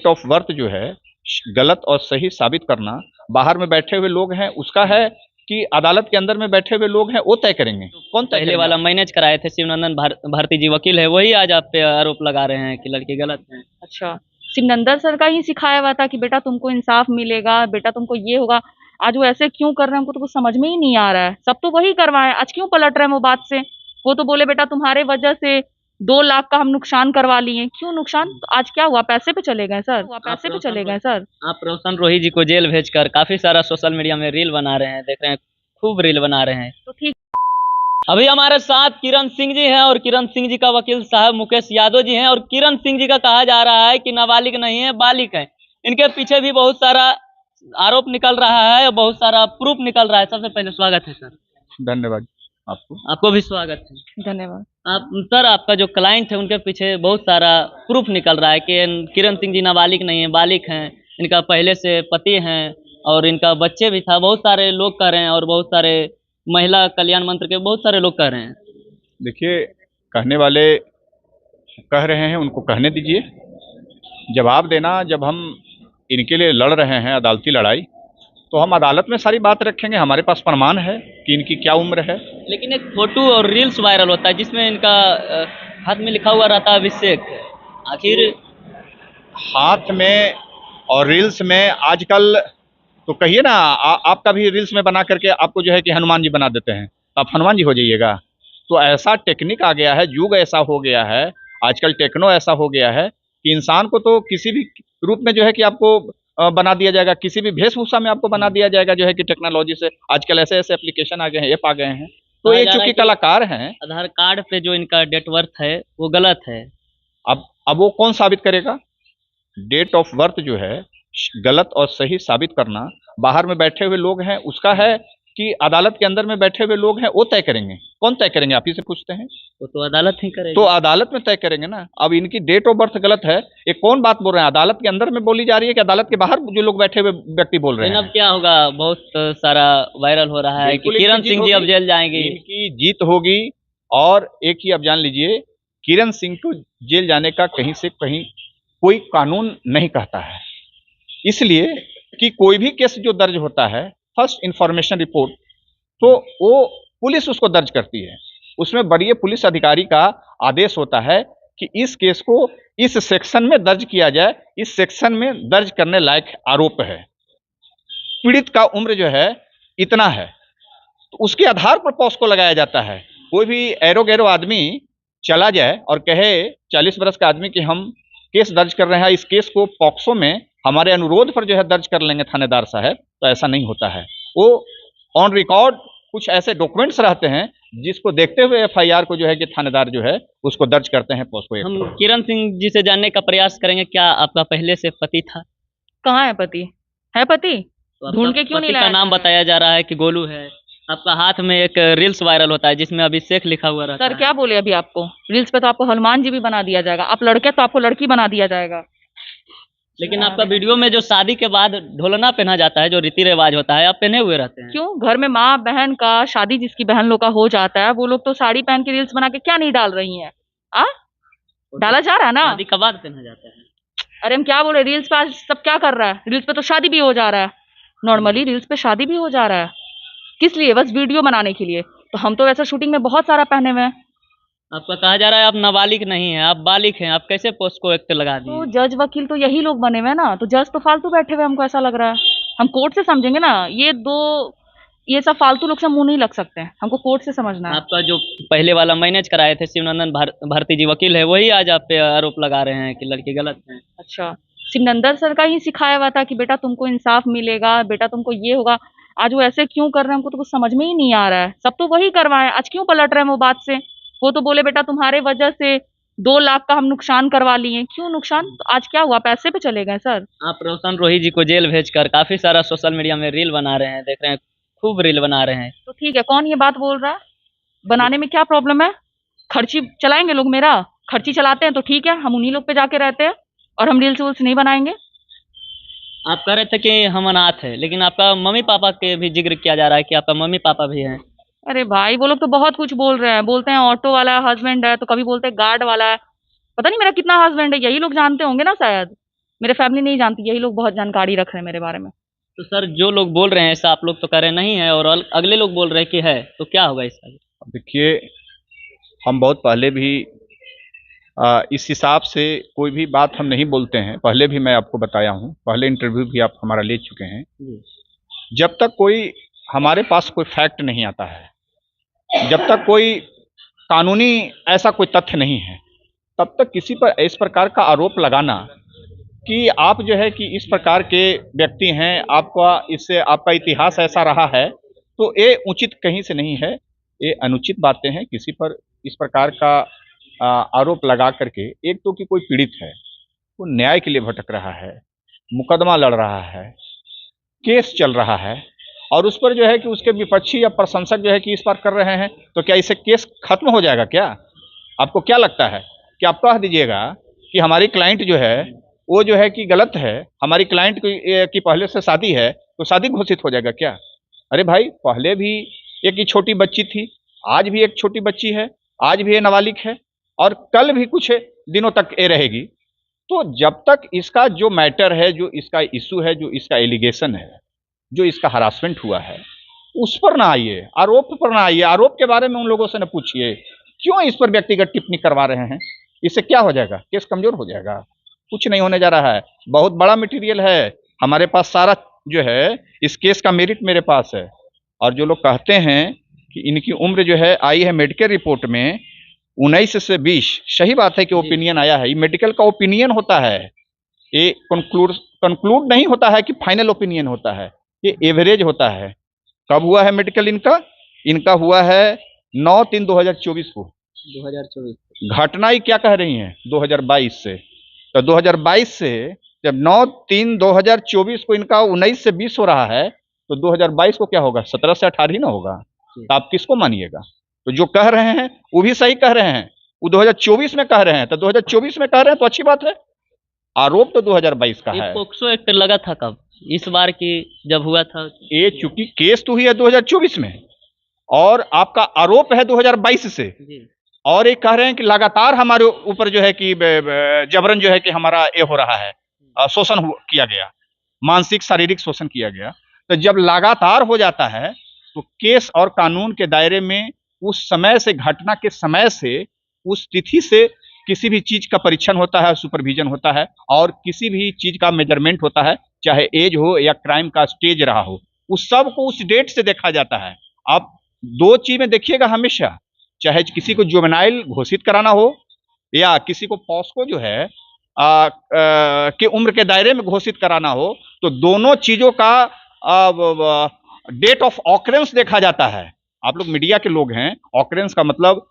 Date of birth जो है गलत और सही साबित करना बाहर में बैठे हुए लोग हैं उसका है कि अदालत के अंदर में बैठे हुए लोग हैं वो तय करेंगे। कौन तय पहले करेगा? वाला मैनेज कराए थे शिवनंदन भारती जी वकील है, वही आज आप पे आरोप लगा रहे हैं कि लड़की गलत है। अच्छा, शिवनंदन सर का ही सिखाया हुआ था कि बेटा तुमको इंसाफ मिलेगा, बेटा तुमको ये होगा। आज वो ऐसे क्यों कर रहे हैं हमको तो कुछ समझ में ही नहीं आ रहा है। सब तो वही करवाए, आज क्यों पलट रहे हैं वो बात से? वो तो बोले बेटा तुम्हारे वजह से 2 लाख का हम नुकसान करवा लिए। क्यों नुकसान? तो आज क्या हुआ? पैसे पे चले गए सर, पैसे पे चले गए सर। आप रोशन रोही जी को जेल भेजकर काफी सारा सोशल मीडिया में रील बना रहे हैं, देख रहे हैं, खूब रील बना रहे हैं। तो ठीक, अभी हमारे साथ किरण सिंह जी हैं और किरण सिंह जी का वकील साहब मुकेश यादव जी हैं। और किरण सिंह जी का कहा जा रहा है कि नाबालिग नहीं है, बालिग है। इनके पीछे भी बहुत सारा आरोप निकल रहा है और बहुत सारा प्रूफ निकल रहा है। सबसे पहले स्वागत है सर। धन्यवाद आपको भी स्वागत है। धन्यवाद। आप सर, आपका जो क्लाइंट है उनके पीछे बहुत सारा प्रूफ निकल रहा है कि किरण सिंह जी नाबालिग नहीं है, बालिग हैं। इनका पहले से पति हैं और इनका बच्चे भी था। बहुत सारे लोग कह रहे हैं और बहुत सारे महिला कल्याण मंत्र के बहुत सारे लोग कह रहे हैं। देखिए, कहने वाले कह रहे हैं उनको कहने दीजिए, जवाब देना। जब हम इनके लिए लड़ रहे हैं अदालती लड़ाई, तो हम अदालत में सारी बात रखेंगे। हमारे पास प्रमाण है कि इनकी क्या उम्र है। लेकिन एक फोटो और रील्स वायरल होता है जिसमें इनका हाथ में लिखा हुआ रहता है अभिषेक। आखिर हाथ में और रील्स में आजकल तो कहिए ना, आपका भी रील्स में बना करके आपको जो है कि हनुमान जी बना देते हैं, तो आप हनुमान जी हो जाइएगा। तो ऐसा टेक्निक आ गया है, युग ऐसा हो गया है, आजकल टेक्नो ऐसा हो गया है कि इंसान को तो किसी भी रूप में जो है कि आपको बना दिया जाएगा, किसी भी वेशभूषा में आपको बना दिया जाएगा। जो है कि टेक्नोलॉजी से आजकल ऐसे ऐसे एप्लीकेशन आ गए हैं, ऐप आ गए हैं। तो ये चूंकि कलाकार हैं, आधार कार्ड पे जो इनका डेट बर्थ है वो गलत है। अब वो कौन साबित करेगा? डेट ऑफ बर्थ जो है गलत और सही साबित करना बाहर में बैठे हुए लोग हैं उसका है कि अदालत के अंदर में बैठे हुए लोग हैं वो तय करेंगे। कौन तय करेंगे? आप ही से पूछते हैं। वो तो अदालत ही करेगी। तो अदालत में तय करेंगे ना। अब इनकी डेट ऑफ बर्थ गलत है, ये कौन बात बोल रहे हैं? अदालत के अंदर में बोली जा रही है कि अदालत के बाहर जो लोग बैठे हुए व्यक्ति बोल रहे हैं? अब क्या होगा? बहुत सारा वायरल हो रहा है कि किरण सिंह जी अब जेल जाएंगे। इनकी जीत होगी। और एक ही अब जान लीजिए, किरण सिंह को जेल जाने का कहीं से कहीं कोई कानून नहीं कहता है। इसलिए कि कोई भी केस जो दर्ज होता है, फर्स्ट इंफॉर्मेशन रिपोर्ट, तो वो पुलिस उसको दर्ज करती है। उसमें वरीय पुलिस अधिकारी का आदेश होता है कि इस केस को इस सेक्शन में दर्ज किया जाए, इस सेक्शन में दर्ज करने लायक आरोप है, पीड़ित का उम्र जो है इतना है, तो उसके आधार पर पॉस्को लगाया जाता है। कोई भी एरो गैरो आदमी चला जाए और कहे 40 वर्ष का आदमी कि हम केस दर्ज कर रहे हैं, इस केस को पॉक्सो में हमारे अनुरोध पर जो है दर्ज कर लेंगे थानेदार साहब, तो ऐसा नहीं होता है। वो ऑन रिकॉर्ड कुछ ऐसे डॉक्यूमेंट्स रहते हैं जिसको देखते हुए एफआईआर को जो है कि थानेदार जो है उसको दर्ज करते हैं पॉस्को। हम किरण सिंह जी से जानने का प्रयास करेंगे, क्या आपका पहले से पति था? कहाँ है पति? है पति? तो ढूंढ के क्यों नहीं लाया? का नाम बताया जा रहा है कि गोलू है। आपका हाथ में एक रील्स वायरल होता है जिसमें अभिषेक लिखा हुआ रहता है। सर क्या बोले अभी आपको? रील्स पे तो आपको हनुमान जी भी बना दिया जाएगा, आप लड़के तो आपको लड़की बना दिया जाएगा। लेकिन आपका वीडियो में जो शादी के बाद ढोलना पहना जाता है, जो रीति रिवाज होता है, आप पहने हुए रहते हैं। क्यों? घर में माँ बहन का शादी जिसकी बहन लोग का हो जाता है, वो लोग तो साड़ी पहन के रील्स बना के क्या नहीं डाल रही हैं? डाला जा रहा है ना। शादी के बाद पहना जाता है। अरे हम क्या बोले, रील्स पे आज सब क्या कर रहा है? रील्स पे तो शादी भी हो जा रहा है, नॉर्मली रील्स पे शादी भी हो जा रहा है। किस लिए? बस वीडियो बनाने के लिए। तो हम तो वैसे शूटिंग में बहुत सारा पहने हुए हैं। आपका कहा जा रहा है आप नाबालिग नहीं है, आप बालिग हैं। आप कैसे पॉस्को एक्ट लगा दिए? तो जज वकील तो यही लोग बने हुए हैं ना, तो जज तो फालतू बैठे हुए, हमको ऐसा लग रहा है। हम कोर्ट से समझेंगे ना। ये सब फालतू लोग से मुंह नहीं लग सकते हैं, हमको कोर्ट से समझना है। आपका जो पहले वाला मैनेज कराए थे शिवनंदन भारती जी वकील है, वही आज आप पे आरोप लगा रहे हैं कि लड़की गलत है। अच्छा, शिवनंदन सर का ही सिखाया हुआ था कि बेटा तुमको इंसाफ मिलेगा, बेटा तुमको ये होगा। आज वो ऐसे क्यों कर रहे हैं हमको तो कुछ समझ में ही नहीं आ रहा है। सब तो वही करवाए, आज क्यों पलट रहे हैं वो बात से? वो तो बोले बेटा तुम्हारे वजह से 2 लाख का हम नुकसान करवा लिए। क्यों नुकसान? तो आज क्या हुआ? पैसे पे चले गए सर। आप रोशन रोही जी को जेल भेजकर काफी सारा सोशल मीडिया में रील बना रहे हैं, देख रहे हैं, खूब रील बना रहे हैं। तो ठीक है, कौन ये बात बोल रहा है? बनाने में क्या प्रॉब्लम है? खर्ची चलाएंगे लोग, मेरा खर्ची चलाते हैं तो ठीक है, हम उन्हीं लोग पे जाके रहते हैं और हम रील्स वूल्स नहीं बनाएंगे। आप कह रहे थे कि हम अनाथ है, लेकिन आपका मम्मी पापा के भी जिक्र किया जा रहा है कि आपका मम्मी पापा भी हैं। अरे भाई, वो लोग तो बहुत कुछ बोल रहे हैं। बोलते हैं ऑटो वाला हस्बैंड है, तो कभी बोलते हैं गार्ड वाला है। पता नहीं मेरा कितना हस्बैंड है, यही लोग जानते होंगे ना शायद। मेरे फैमिली नहीं जानती, यही लोग बहुत जानकारी रख रहे हैं मेरे बारे में। तो सर जो लोग बोल रहे हैं ऐसा, आप लोग तो कह रहे नहीं है और अगले लोग बोल रहे हैं कि है, तो क्या होगा इसका? अब देखिए, हम बहुत पहले भी इस हिसाब से कोई भी बात हम नहीं बोलते हैं। पहले भी मैं आपको बताया हूँ, पहले इंटरव्यू भी आप हमारा ले चुके हैं। जब तक कोई हमारे पास कोई फैक्ट नहीं आता है, जब तक कोई कानूनी ऐसा कोई तथ्य नहीं है, तब तक किसी पर इस प्रकार का आरोप लगाना कि आप जो है कि इस प्रकार के व्यक्ति हैं, आपका इससे आपका इतिहास ऐसा रहा है, तो ये उचित कहीं से नहीं है। ये अनुचित बातें हैं। किसी पर इस प्रकार का आरोप लगा करके, एक तो कि कोई पीड़ित है, वो न्याय के लिए भटक रहा है, मुकदमा लड़ रहा है, केस चल रहा है, और उस पर जो है कि उसके विपक्षी या प्रशंसक जो है कि इस बार कर रहे हैं, तो क्या इससे केस खत्म हो जाएगा क्या? आपको क्या लगता है कि आप कह दीजिएगा कि हमारी क्लाइंट जो है वो जो है कि गलत है, हमारी क्लाइंट की पहले से शादी है, तो शादी घोषित हो जाएगा क्या? अरे भाई, पहले भी एक छोटी बच्ची थी, आज भी एक छोटी बच्ची है, आज भी ये नाबालिग है, और कल भी कुछ दिनों तक ये रहेगी। तो जब तक इसका जो मैटर है, जो इसका इशू है, जो इसका एलिगेशन है, जो इसका हरासमेंट हुआ है, उस पर ना आइए, आरोप पर ना आइए। आरोप के बारे में उन लोगों से न पूछिए क्यों इस पर व्यक्तिगत टिप्पणी करवा रहे हैं। इससे क्या हो जाएगा? केस कमजोर हो जाएगा। कुछ नहीं होने जा रहा है। बहुत बड़ा मटेरियल है हमारे पास, सारा जो है इस केस का मेरिट मेरे पास है। और जो लोग कहते हैं कि इनकी उम्र जो है आई है मेडिकल रिपोर्ट में 19 से 20, सही बात है कि ओपिनियन आया है। ये मेडिकल का ओपिनियन होता है, ये कंक्लूड नहीं होता है कि फाइनल ओपिनियन होता है, ये एवरेज होता है। कब हुआ है मेडिकल इनका हुआ है 9/3/2024 को। 2024 घटना ही क्या कह रही हैं 2022 से, तो 2022 से जब 9/3/2024 को इनका 19 से 20 हो रहा है, तो 2022 को क्या होगा? 17 से 18 ही ना होगा। तो आप किसको मानिएगा? तो जो कह रहे हैं वो भी सही कह रहे हैं, वो 2024 में कह रहे हैं, तो 2024 में कह रहे हैं तो अच्छी बात है। आरोप तो 2022 का है। पोक्सो एक्ट लगा था कब? इस बार की जब हुआ था। ये चूंकि केस तो हुई है 2024 में, और आपका आरोप है 2022 से, और ये कह रहे हैं कि लगातार हमारे ऊपर जो है कि जबरन जो है कि हमारा ये हो रहा है, शोषण किया गया, मानसिक शारीरिक शोषण किया गया। तो जब लगातार हो जाता है तो केस और कानून के दायरे में उस समय से, घटना के समय से, उस तिथि से किसी भी चीज का परीक्षण होता है, सुपरविजन होता है, और किसी भी चीज का मेजरमेंट होता है, चाहे एज हो या क्राइम का स्टेज रहा हो, उस सब को उस डेट से देखा जाता है। आप दो चीज में देखिएगा हमेशा, चाहे किसी को जुवेनाइल घोषित कराना हो या किसी को पॉस्को जो है के उम्र के दायरे में घोषित कराना हो, तो दोनों चीजों का डेट ऑफ ऑकरेंस देखा जाता है। आप लोग मीडिया के लोग हैं, ऑकरेंस का मतलब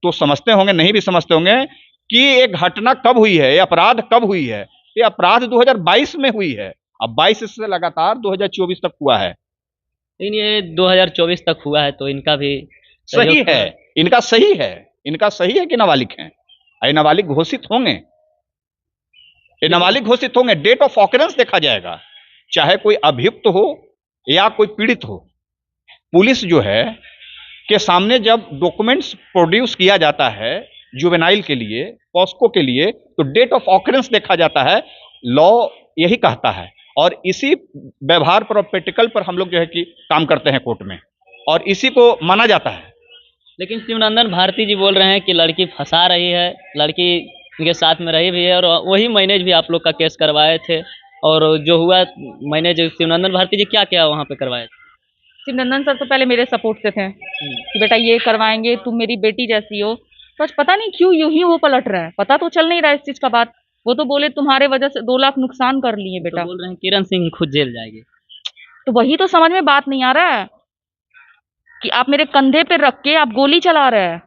तो समझते होंगे, नहीं भी समझते होंगे कि एक घटना कब हुई है, ये अपराध कब हुई है। ये अपराध 2022 में हुई है, अब 22 से लगातार 2024 तक हुआ है। लेकिन ये 2024 तक हुआ है, तो इनका भी सही है, इनका सही है, इनका सही है कि नाबालिग हैं। ये नाबालिग घोषित होंगे, ये नाबालिग घोषित होंगे, डेट ऑफ ऑकरेंस देखा जाएगा, चाहे कोई अभियुक्त हो या कोई पीड़ित हो। पुलिस जो है के सामने जब डॉक्यूमेंट्स प्रोड्यूस किया जाता है जुवेनाइल के लिए, पॉस्को के लिए, तो डेट ऑफ ऑकरेंस देखा जाता है। लॉ यही कहता है, और इसी व्यवहार पर और प्रैक्टिकल पर हम लोग जो है कि काम करते हैं कोर्ट में, और इसी को माना जाता है। लेकिन शिवनंदन भारती जी बोल रहे हैं कि लड़की फंसा रही है, लड़की इनके साथ में रही भी है, और वही मैनेज भी आप लोग का केस करवाए थे, और जो हुआ मैनेज शिवनंदन भारती जी क्या क्या वहाँ पे करवाए थे? शिवनंदन सर तो पहले मेरे सपोर्ट से थे कि बेटा ये करवाएंगे, तुम मेरी बेटी जैसी हो, बस पता नहीं क्यों यूं ही वो पलट रहा है, पता तो चल नहीं रहा है इस चीज का बात। वो तो बोले तुम्हारे वजह से 2 लाख नुकसान कर लिए बेटा। तो बोल रहे हैं किरण सिंह खुद जेल जाएगी। तो वही तो समझ में बात नहीं आ रहा है कि आप मेरे कंधे पे रख के आप गोली चला रहे हैं।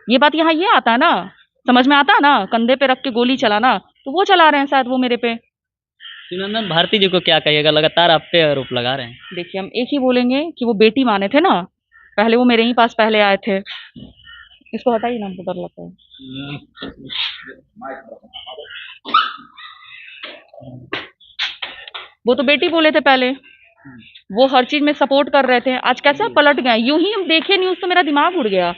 ये बात यहाँ ये आता है ना, समझ में आता है ना, कंधे पे रख के गोली चलाना, तो वो चला रहे हैं शायद वो मेरे पे। शिवनंदन भारती जी को क्या कहिएगा, लगातार आप पे आरोप लगा रहे हैं। देखिए, हम एक ही बोलेंगे कि वो बेटी माने थे ना, पहले वो मेरे ही पास पहले आए थे। इसको हटाइए ना, हमको डर लगता है। वो तो बेटी बोले थे पहले, वो हर चीज में सपोर्ट कर रहे थे, आज कैसे पलट गए? यूं ही हम देखे न्यूज तो मेरा दिमाग उड़ गया।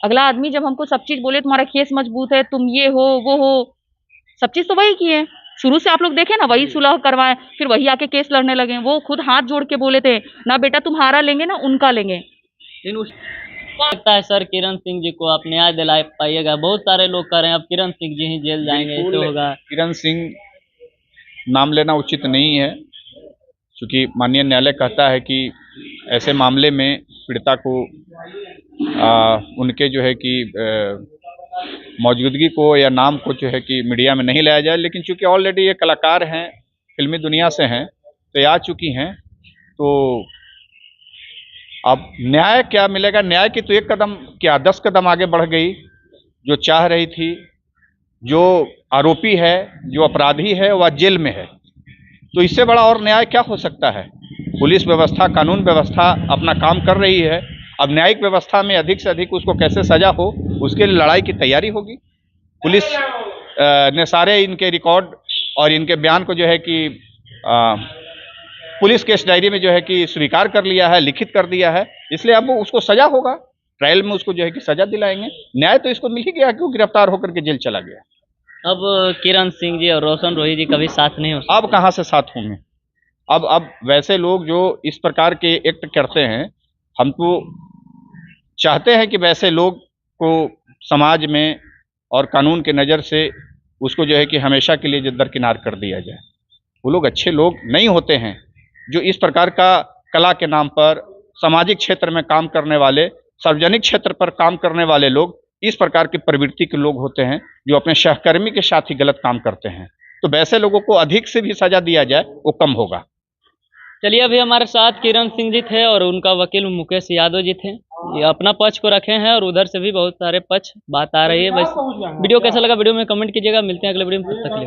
अगला आदमी जब हमको सब चीज बोले तुम्हारा केस मजबूत है, तुम ये हो वो हो, सब चीज तो वही किए, शुरू से आप लोग देखे ना, वही सुलह करवाए, फिर वही आके केस लड़ने लगे। वो खुद हाथ जोड़ के बोले थे ना बेटा तुम्हारा लेंगे ना उनका लेंगे। लगता है सर किरण सिंह जी को आप न्याय दिला पाइएगा? बहुत सारे लोग कह रहे हैं अब किरण सिंह जी ही जेल जाएंगे, ऐसे बिल्कुल होगा। किरण सिंह नाम लेना उचित नहीं है, क्योंकि माननीय न्यायालय कहता है कि ऐसे मामले में पीड़िता को उनके जो है कि मौजूदगी को या नाम को जो है कि मीडिया में नहीं लाया जाए। लेकिन चूंकि ऑलरेडी ये कलाकार हैं, फिल्मी दुनिया से हैं, तो ये आ चुकी हैं, तो अब न्याय क्या मिलेगा? न्याय की तो एक कदम क्या 10 कदम आगे बढ़ गई। जो चाह रही थी, जो आरोपी है, जो अपराधी है, वह जेल में है, तो इससे बड़ा और न्याय क्या हो सकता है? पुलिस व्यवस्था, कानून व्यवस्था अपना काम कर रही है। अब न्यायिक व्यवस्था में अधिक से अधिक उसको कैसे सजा हो, उसके लिए लड़ाई की तैयारी होगी। पुलिस ने सारे इनके रिकॉर्ड और इनके बयान को जो है कि पुलिस केस डायरी में जो है कि स्वीकार कर लिया है, लिखित कर दिया है, इसलिए अब उसको सजा होगा। ट्रायल में उसको जो है कि सजा दिलाएंगे। न्याय तो इसको मिल ही गया कि वो गिरफ्तार होकर के जेल चला गया। अब किरण सिंह जी और रोशन रोही जी कभी साथ नहीं हो सकते? अब कहाँ से साथ होंगे? अब वैसे लोग जो इस प्रकार के एक्ट करते हैं, हम तो चाहते हैं कि वैसे लोग को समाज में और कानून के नज़र से उसको जो है कि हमेशा के लिए दरकिनार कर दिया जाए। वो लोग अच्छे लोग नहीं होते हैं जो इस प्रकार का कला के नाम पर सामाजिक क्षेत्र में काम करने वाले, सार्वजनिक क्षेत्र पर काम करने वाले लोग इस प्रकार की प्रवृत्ति के लोग होते हैं जो अपने सहकर्मी के साथ ही गलत काम करते हैं। तो वैसे लोगों को अधिक से भी सजा दिया जाए वो कम होगा। चलिए, अभी हमारे साथ किरण सिंह जी थे और उनका वकील मुकेश यादव जी थे। ये अपना पक्ष को रखे हैं और उधर से भी बहुत सारे पक्ष बात आ रही है। बस वीडियो कैसा लगा वीडियो में कमेंट कीजिएगा। मिलते हैं अगले वीडियो में, तब तक के लिए।